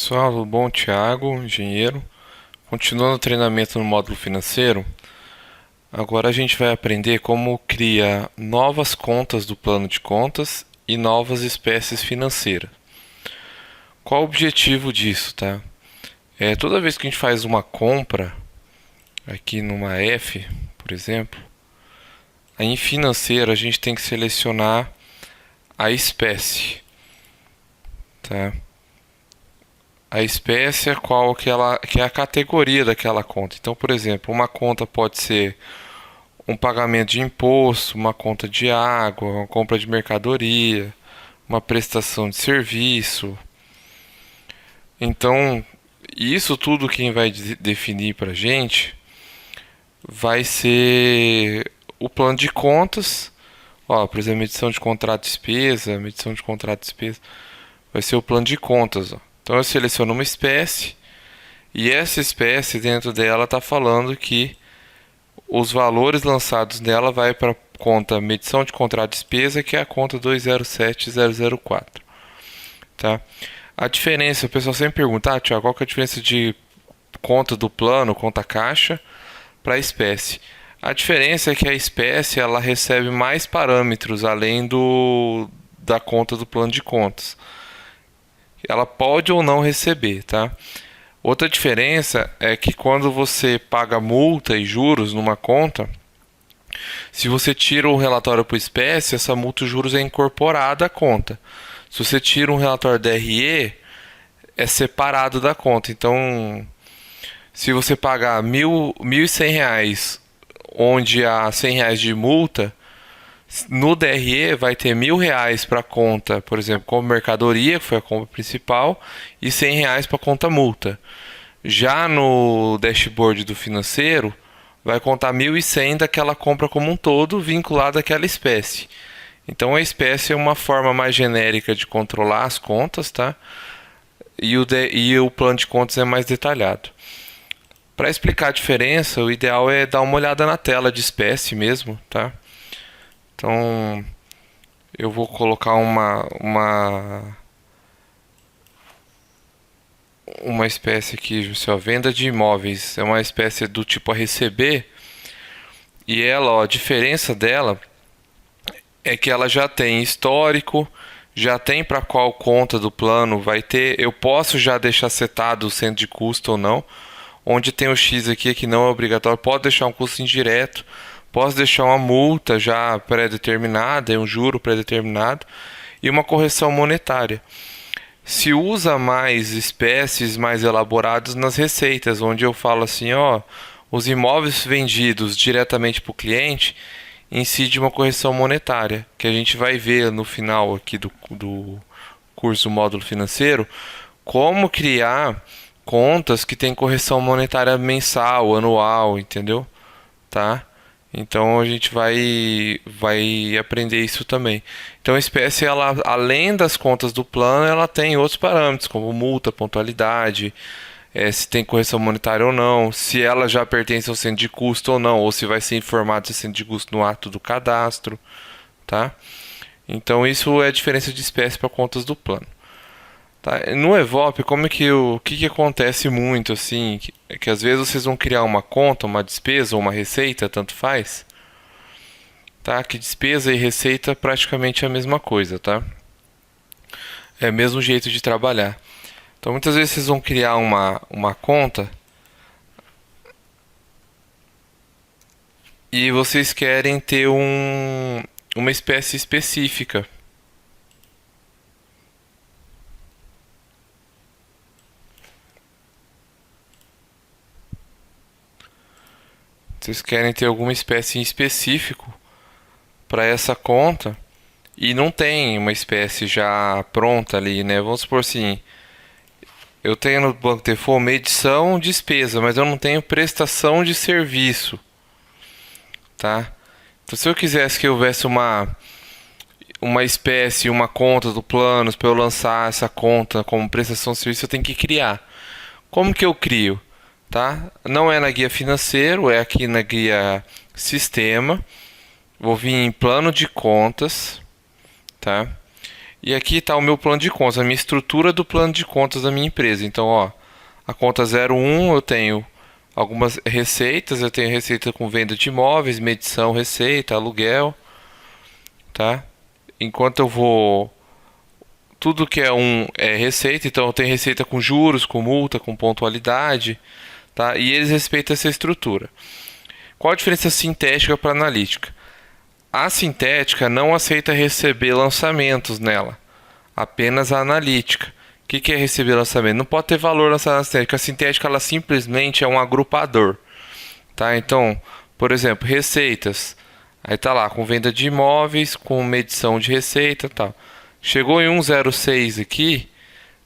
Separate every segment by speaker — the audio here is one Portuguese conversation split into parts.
Speaker 1: Pessoal, tudo bom? Thiago, engenheiro. Continuando o treinamento no módulo financeiro, agora a gente vai aprender como criar novas contas do plano de contas e novas espécies financeiras. Qual o objetivo disso, tá? Toda vez que a gente faz uma compra, aqui numa F, por exemplo, aí em financeiro a gente tem que selecionar a espécie, tá? A espécie é qual que é a categoria daquela conta. Então, por exemplo, uma conta pode ser um pagamento de imposto, uma conta de água, uma compra de mercadoria, uma prestação de serviço. Então, isso tudo quem vai definir para a gente vai ser o plano de contas. Ó, por exemplo, medição de contrato de despesa, medição de contrato de despesa, vai ser o plano de contas. Ó. Então eu seleciono uma espécie e essa espécie dentro dela está falando que os valores lançados nela vai para a conta medição de contrato de despesa, que é a conta 207004, tá? A diferença, o pessoal sempre pergunta, Tiago, qual que é a diferença de conta do plano, conta caixa, para a espécie? A diferença é que a espécie ela recebe mais parâmetros além da conta do plano de contas. Ela pode ou não receber, tá? Outra diferença é que quando você paga multa e juros numa conta, se você tira um relatório por espécie, essa multa e juros é incorporada à conta. Se você tira um relatório DRE, é separado da conta. Então, se você pagar R$ 1.100, onde há R$ 100 de multa, no DRE vai ter R$ 1.000 para a conta, por exemplo, como mercadoria, que foi a compra principal, e R$ 100 para a conta multa. Já no dashboard do financeiro, vai contar 1.100 daquela compra como um todo, vinculado àquela espécie. Então a espécie é uma forma mais genérica de controlar as contas, tá? E o plano de contas é mais detalhado. Para explicar a diferença, o ideal é dar uma olhada na tela de espécie mesmo, tá? Então, eu vou colocar uma espécie aqui, ó, venda de imóveis. É uma espécie do tipo a receber. E ela, ó, a diferença dela é que ela já tem histórico, já tem para qual conta do plano vai ter. Eu posso já deixar setado o centro de custo ou não. Onde tem o X aqui que não é obrigatório, pode deixar um custo indireto, posso deixar uma multa já pré-determinada, um juro pré-determinado e uma correção monetária. Se usa mais espécies mais elaboradas nas receitas, onde eu falo assim, ó, os imóveis vendidos diretamente para o cliente incide uma correção monetária, que a gente vai ver no final aqui do curso módulo financeiro, como criar contas que tem correção monetária mensal, anual, entendeu? Tá? Então a gente vai aprender isso também. Então a espécie ela além das contas do plano, ela tem outros parâmetros, como multa, pontualidade, se tem correção monetária ou não, se ela já pertence ao centro de custo ou não, ou se vai ser informado esse centro de custo no ato do cadastro, tá? Então isso é a diferença de espécie para contas do plano. Tá? No Evop, como é que o que acontece muito assim, que às vezes vocês vão criar uma conta, uma despesa ou uma receita, tanto faz, tá? Que despesa e receita é praticamente a mesma coisa, tá? É o mesmo jeito de trabalhar. Então muitas vezes vocês vão criar uma conta e vocês querem ter uma espécie específica. Vocês querem ter alguma espécie em específico para essa conta e não tem uma espécie já pronta ali, né? Vamos supor assim, eu tenho no Banco Default medição despesa, mas eu não tenho prestação de serviço, tá? Então se eu quisesse que houvesse uma espécie, uma conta do planos para eu lançar essa conta como prestação de serviço, eu tenho que criar. Como que eu crio? Tá? Não é na guia financeiro, é aqui na guia sistema. Vou vir em plano de contas, tá? E aqui está o meu plano de contas, a minha estrutura do plano de contas da minha empresa. Então, ó, a conta 01 eu tenho algumas receitas, eu tenho receita com venda de imóveis, medição, receita, aluguel, tá? Enquanto eu vou tudo que é receita, então eu tenho receita com juros, com multa, com pontualidade, tá? E eles respeitam essa estrutura. Qual a diferença sintética para analítica? A sintética não aceita receber lançamentos nela, apenas a analítica. O que é receber lançamento? Não pode ter valor lançado na sintética. A sintética ela simplesmente é um agrupador, tá? Então, por exemplo, receitas. Aí tá lá com venda de imóveis, com medição de receita, tal. Chegou em 106 aqui,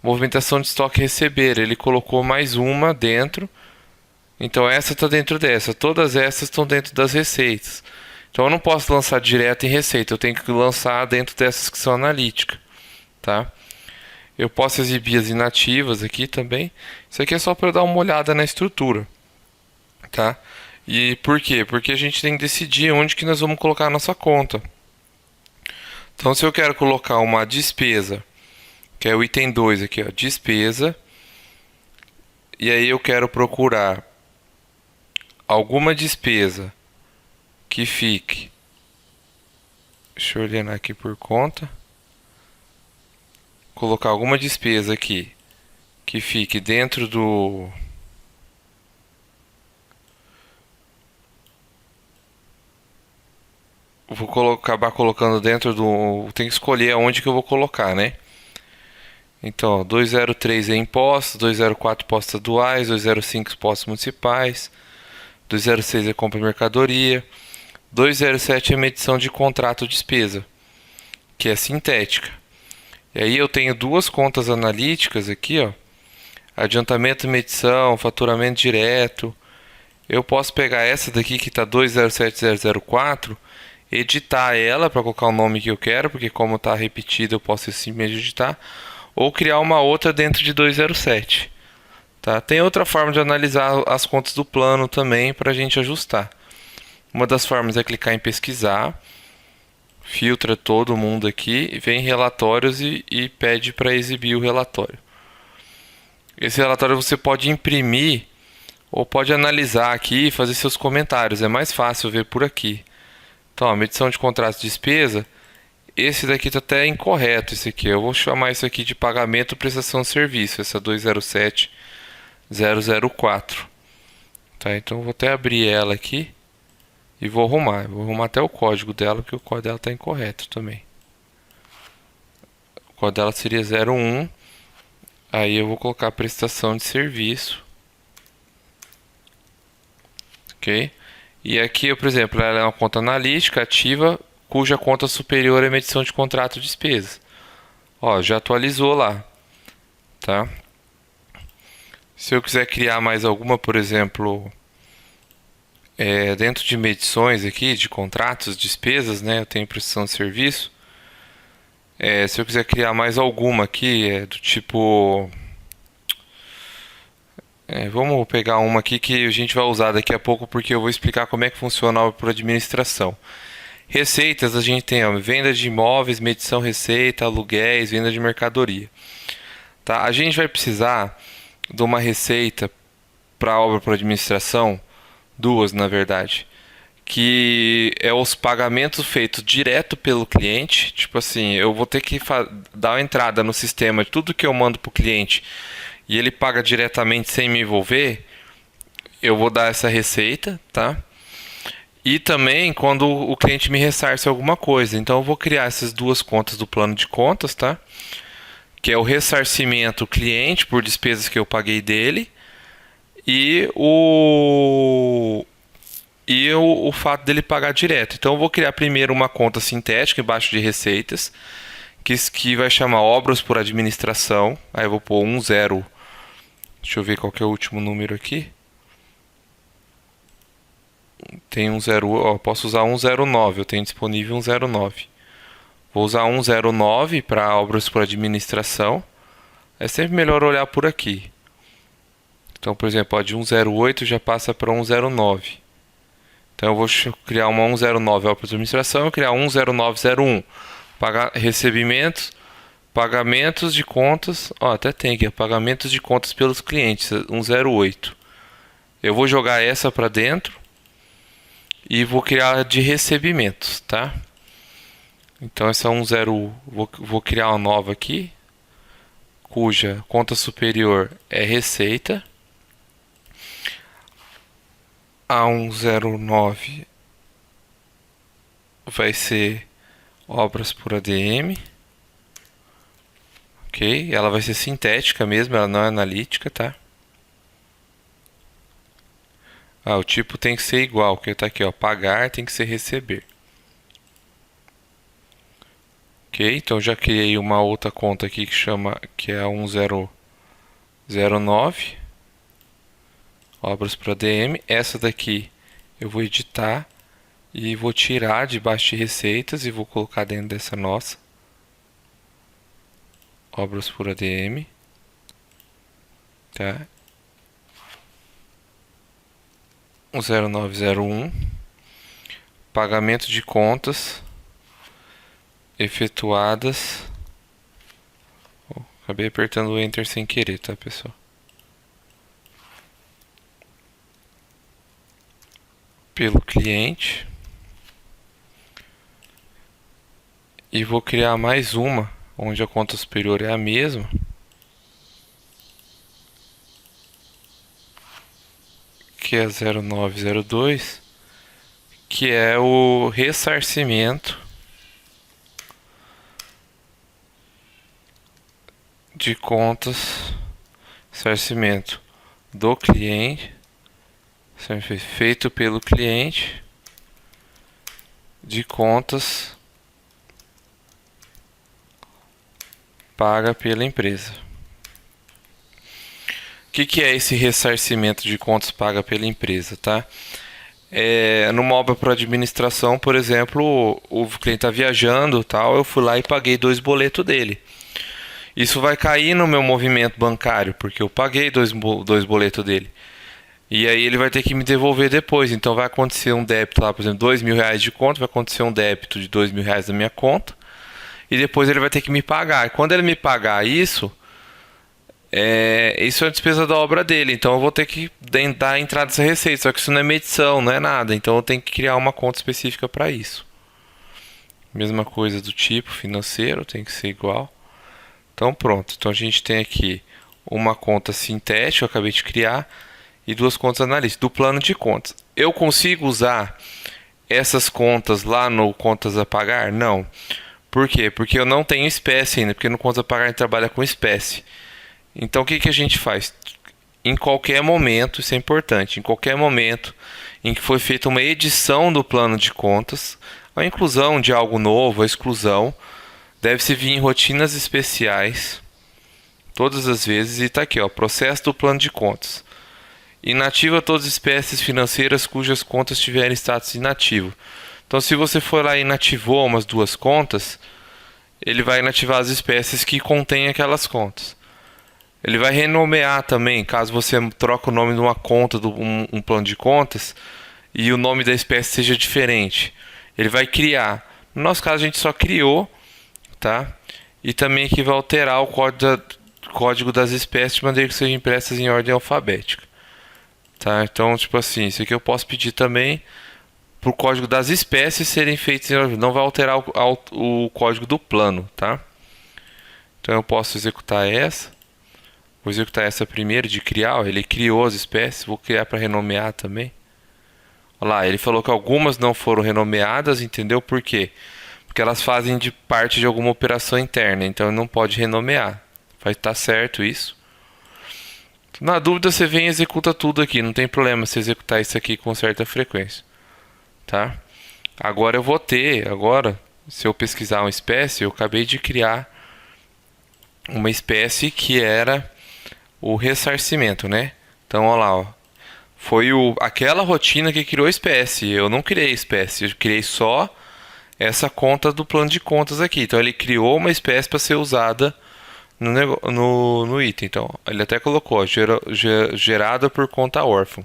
Speaker 1: movimentação de estoque receber. Ele colocou mais uma dentro. Então essa está dentro dessa. Todas essas estão dentro das receitas. Então eu não posso lançar direto em receita. Eu tenho que lançar dentro dessas que são analíticas, tá? Eu posso exibir as inativas aqui também. Isso aqui é só para dar uma olhada na estrutura, tá? E por quê? Porque a gente tem que decidir onde que nós vamos colocar a nossa conta. Então se eu quero colocar uma despesa, que é o item 2 aqui, ó, despesa, e aí eu quero procurar alguma despesa que fique, deixa eu ordenar aqui por conta, colocar alguma despesa aqui que fique dentro do acabar colocando dentro do, tem que escolher aonde que eu vou colocar, né? Então, ó, 203 é impostos, 204 impostos estaduais, 205 impostos municipais, 206 é compra de mercadoria, 207 é medição de contrato de despesa, que é sintética. E aí eu tenho duas contas analíticas aqui, ó. Adiantamento, medição, faturamento direto. Eu posso pegar essa daqui que está 207004, editar ela para colocar o nome que eu quero, porque como está repetido eu posso simplesmente editar, ou criar uma outra dentro de 207. Tá? Tem outra forma de analisar as contas do plano também para a gente ajustar. Uma das formas é clicar em pesquisar, filtra todo mundo aqui, vem em relatórios e pede para exibir o relatório. Esse relatório você pode imprimir ou pode analisar aqui e fazer seus comentários. É mais fácil ver por aqui. Então, a medição de contrato de despesa, esse daqui está até incorreto. Esse aqui, eu vou chamar isso aqui de pagamento prestação de serviço, essa 207004. Tá? Então, eu vou até abrir ela aqui e vou arrumar. Vou arrumar até o código dela, porque o código dela está incorreto também. O código dela seria 01. Aí eu vou colocar prestação de serviço. Ok? E aqui, por exemplo, ela é uma conta analítica ativa, cuja conta superior é medição de contrato de despesas. Ó, já atualizou lá. Tá? Se eu quiser criar mais alguma, por exemplo, dentro de medições aqui, de contratos, despesas, né? Eu tenho prestação de serviço. Se eu quiser criar mais alguma aqui, do tipo... vamos pegar uma aqui que a gente vai usar daqui a pouco, porque eu vou explicar como é que funciona por administração. Receitas, a gente tem venda de imóveis, medição receita, aluguéis, venda de mercadoria. Tá? A gente vai precisar de uma receita para obra por administração, duas na verdade, que é os pagamentos feitos direto pelo cliente. Tipo assim, eu vou ter que dar uma entrada no sistema de tudo que eu mando para o cliente e ele paga diretamente sem me envolver. Eu vou dar essa receita, tá? E também quando o cliente me ressarce alguma coisa. Então eu vou criar essas duas contas do plano de contas, tá? Que é o ressarcimento cliente por despesas que eu paguei dele e o fato dele pagar direto. Então eu vou criar primeiro uma conta sintética embaixo de receitas, que vai chamar obras por administração. Aí eu vou pôr 10. Deixa eu ver qual que é o último número aqui. Tem 10, posso usar 109, eu tenho disponível 109. Vou usar 109 para obras por administração. É sempre melhor olhar por aqui. Então, por exemplo, de 108 já passa para 109. Então eu vou criar uma 109 obras por administração e criar 10901 pagar recebimentos, pagamentos de contas, ó, até tem aqui, ó, pagamentos de contas pelos clientes, 108. Eu vou jogar essa para dentro e vou criar de recebimentos, tá? Então essa 10, vou criar uma nova aqui, cuja conta superior é receita. A 109 vai ser obras por ADM. Ok, ela vai ser sintética mesmo, ela não é analítica, tá? O tipo tem que ser igual, que tá aqui, ó, pagar tem que ser receber. Ok, então já criei uma outra conta aqui que é a 1009, obras para ADM. Essa daqui eu vou editar e vou tirar debaixo de receitas e vou colocar dentro dessa nossa obras por ADM, tá? 0901, pagamento de contas efetuadas. Acabei apertando o Enter sem querer, tá, pessoal? Pelo cliente. E vou criar mais uma, onde a conta superior é a mesma. Que é 0902, que é o ressarcimento de contas, ressarcimento do cliente, feito pelo cliente, de contas paga pela empresa. O que é esse ressarcimento de contas paga pela empresa, tá? Numa obra para administração, por exemplo, o cliente está viajando, tal, eu fui lá e paguei 2 boletos dele. Isso vai cair no meu movimento bancário, porque eu paguei dois boletos dele. E aí ele vai ter que me devolver depois. Então vai acontecer um débito lá, por exemplo, R$ 2.000 de conta, vai acontecer um débito de R$ 2.000 da minha conta. E depois ele vai ter que me pagar. E quando ele me pagar isso, isso é a despesa da obra dele. Então eu vou ter que dar a entrada dessa receita. Só que isso não é medição, não é nada. Então eu tenho que criar uma conta específica para isso. Mesma coisa do tipo financeiro, tem que ser igual. Então pronto. Então a gente tem aqui uma conta sintética, eu acabei de criar, e 2 contas analíticas do plano de contas. Eu consigo usar essas contas lá no contas a pagar? Não. Por quê? Porque eu não tenho espécie ainda, porque no contas a pagar a gente trabalha com espécie. Então o que a gente faz? Em qualquer momento, isso é importante, em qualquer momento em que foi feita uma edição do plano de contas, a inclusão de algo novo, a exclusão, deve-se vir em rotinas especiais, todas as vezes, e está aqui, ó, processo do plano de contas. Inativa todas as espécies financeiras cujas contas tiverem status inativo. Então, se você for lá e inativou umas 2 contas, ele vai inativar as espécies que contêm aquelas contas. Ele vai renomear também, caso você troque o nome de uma conta, um plano de contas, e o nome da espécie seja diferente. Ele vai criar. No nosso caso, a gente só criou, tá? E também aqui vai alterar o código das espécies de maneira que sejam impressas em ordem alfabética. Tá? Então, tipo assim, isso aqui eu posso pedir também para o código das espécies serem feitos em ordem. Não vai alterar o código do plano, tá? Então eu posso executar essa. Vou executar essa primeiro de criar. Ó, ele criou as espécies, vou criar para renomear também. Olha lá, ele falou que algumas não foram renomeadas, entendeu? Por quê? Porque elas fazem parte de alguma operação interna, então não pode renomear. Vai estar certo isso. Na dúvida, você vem e executa tudo aqui. Não tem problema se executar isso aqui com certa frequência. Tá? Agora eu vou ter, se eu pesquisar uma espécie, eu acabei de criar uma espécie que era o ressarcimento, né? Então, olha lá, ó. Foi aquela rotina que criou a espécie. Eu não criei espécie, eu criei só essa conta do plano de contas aqui. Então, ele criou uma espécie para ser usada no item. Então, ele até colocou, gerada por conta órfã.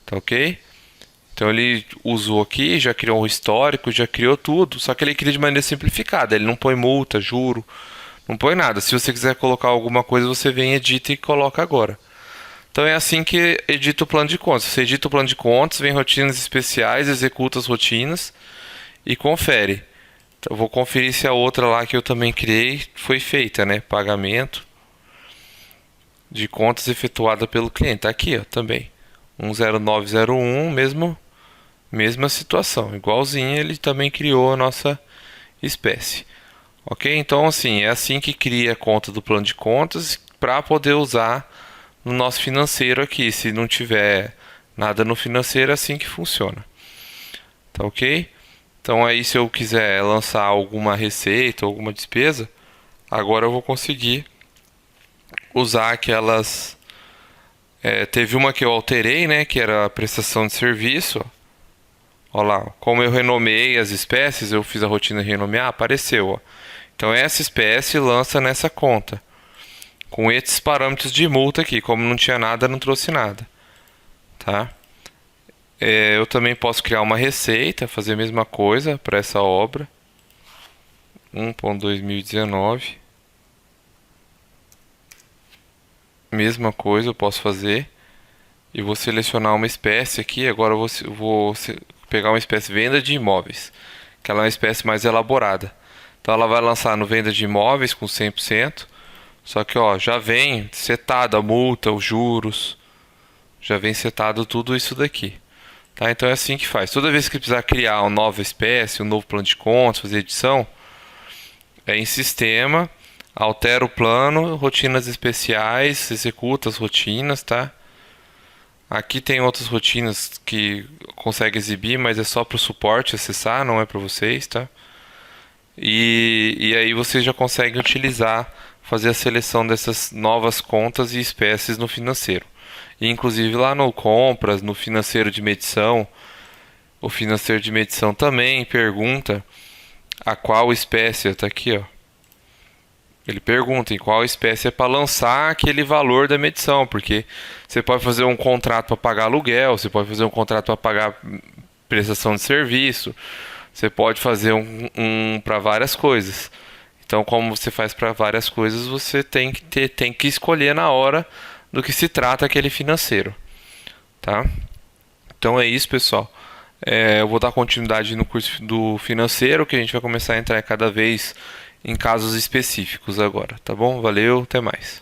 Speaker 1: Tá ok? Então, ele usou aqui, já criou um histórico, já criou tudo. Só que ele cria de maneira simplificada. Ele não põe multa, juro, Não põe nada. Se você quiser colocar alguma coisa, você vem, edita e coloca agora. Então é assim que edita o plano de contas. Você edita o plano de contas, vem rotinas especiais, executa as rotinas e confere. Então, eu vou conferir se a outra lá que eu também criei foi feita, né? Pagamento de contas efetuada pelo cliente. Tá aqui, ó, também. 10901, mesma situação. Igualzinho, ele também criou a nossa espécie. Ok? Então, assim, é assim que cria a conta do plano de contas para poder usar no nosso financeiro aqui. Se não tiver nada no financeiro, é assim que funciona. Tá ok? Então aí se eu quiser lançar alguma receita, alguma despesa, agora eu vou conseguir usar aquelas. Teve uma que eu alterei, né? Que era a prestação de serviço. Olha lá, como eu renomeei as espécies, eu fiz a rotina de renomear, apareceu, ó. Então essa espécie lança nessa conta. Com esses parâmetros de multa aqui, como não tinha nada, não trouxe nada. Tá? Eu também posso criar uma receita, fazer a mesma coisa para essa obra. 1.2019. Mesma coisa eu posso fazer. E vou selecionar uma espécie aqui. Agora eu vou pegar uma espécie venda de imóveis, que ela é uma espécie mais elaborada. Então ela vai lançar no venda de imóveis com 100%. Só que ó, já vem setado a multa, os juros. Já vem setado tudo isso daqui. Tá? Então é assim que faz. Toda vez que precisar criar uma nova espécie, um novo plano de contas, fazer edição, é em sistema, altera o plano, rotinas especiais, executa as rotinas, tá? Aqui tem outras rotinas que consegue exibir, mas é só para o suporte acessar, não é para vocês, tá? E aí você já consegue utilizar, fazer a seleção dessas novas contas e espécies no financeiro. E, inclusive lá no compras, no financeiro de medição, o financeiro de medição também pergunta a qual espécie, tá aqui, ó. Ele pergunta em qual espécie é para lançar aquele valor da medição, porque você pode fazer um contrato para pagar aluguel, você pode fazer um contrato para pagar prestação de serviço, você pode fazer um para várias coisas. Então, como você faz para várias coisas, você tem que escolher na hora do que se trata aquele financeiro, tá? Então é isso, pessoal. Eu vou dar continuidade no curso do financeiro, que a gente vai começar a entrar cada vez em casos específicos agora, tá bom? Valeu, até mais.